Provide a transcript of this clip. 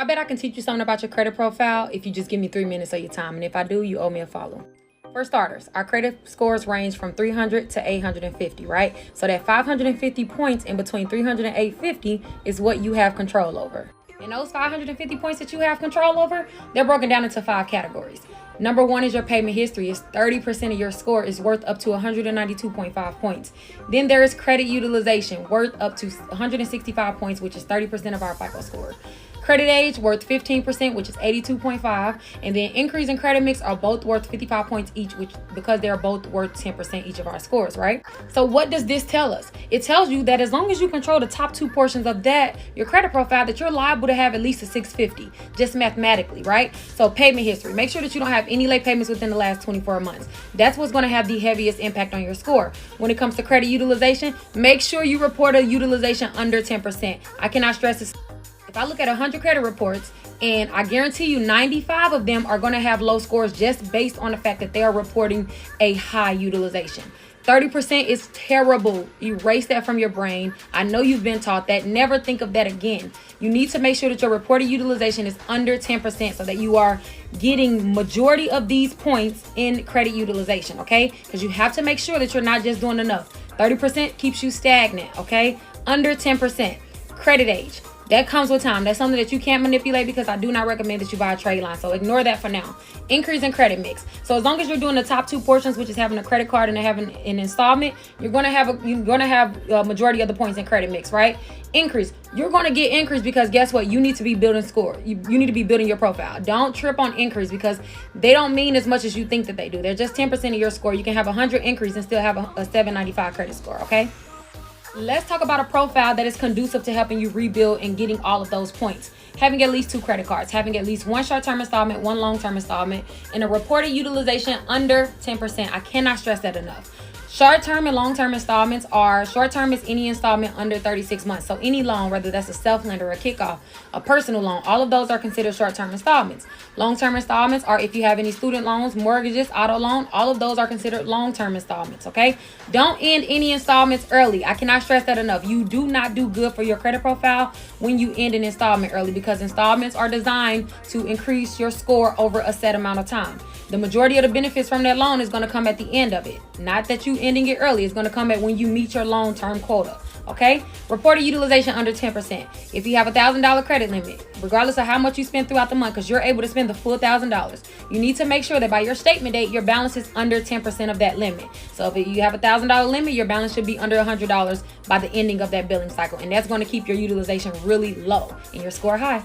I bet I can teach you something about your credit profile if you just give me 3 minutes of your time. And if I do, you owe me a follow. For starters, our credit scores range from 300 to 850, right? So that 550 points in between 300 and 850 is what you have control over. And those 550 points that you have control over, they're broken down into 5 categories. Number 1 is your payment history. It's 30% of your score is worth up to 192.5 points. Then there is credit utilization, worth up to 165 points, which is 30% of our FICO score. Credit age worth 15%, which is 82.5, and then increase in credit mix are both worth 55 points each, which because they're both worth 10% each of our scores, right? So what does this tell us? It tells you that as long as you control the top 2 portions of that, your credit profile, that you're liable to have at least a 650, just mathematically, right? So payment history, make sure that you don't have any late payments within the last 24 months. That's what's going to have the heaviest impact on your score. When it comes to credit utilization, make sure you report a utilization under 10%. I cannot stress this. If I look at 100 credit reports, and I guarantee you 95 of them are going to have low scores just based on the fact that they are reporting a high utilization. 30% is terrible. Erase that from your brain. I know you've been taught that. Never think of that again. You need to make sure that your reported utilization is under 10% so that you are getting majority of these points in credit utilization, okay? Because you have to make sure that you're not just doing enough. 30% keeps you stagnant, okay? Under 10%. Credit age. That comes with time. That's something that you can't manipulate because I do not recommend that you buy a trade line. So ignore that for now. Increase in credit mix. So as long as you're doing the top 2 portions, which is having a credit card and having an installment, you're gonna have a majority of the points in credit mix, right? Increase. You're gonna get increase because guess what? You need to be building score. You need to be building your profile. Don't trip on increase because they don't mean as much as you think that they do. They're just 10% of your score. You can have 100 increase and still have a 795 credit score, okay? Let's talk about a profile that is conducive to helping you rebuild and getting all of those points. Having at least 2 credit cards, having at least 1 short-term installment, 1 long-term installment, and a reported utilization under 10%. I cannot stress that enough. Short-term and long-term installments are, short-term is any installment under 36 months. So any loan, whether that's a self-lend or a kickoff, a personal loan, all of those are considered short-term installments. Long-term installments are if you have any student loans, mortgages, auto loan, all of those are considered long-term installments, okay? Don't end any installments early. I cannot stress that enough. You do not do good for your credit profile when you end an installment early because installments are designed to increase your score over a set amount of time. The majority of the benefits from that loan is going to come at the end of it. Not that you ending it early. It's going to come at when you meet your loan term quota. Okay? Reported utilization under 10%. If you have $1,000 credit limit, regardless of how much you spend throughout the month, because you're able to spend the full $1,000, you need to make sure that by your statement date, your balance is under 10% of that limit. So if you have $1,000 limit, your balance should be under $100 by the ending of that billing cycle. And that's going to keep your utilization really low and your score high.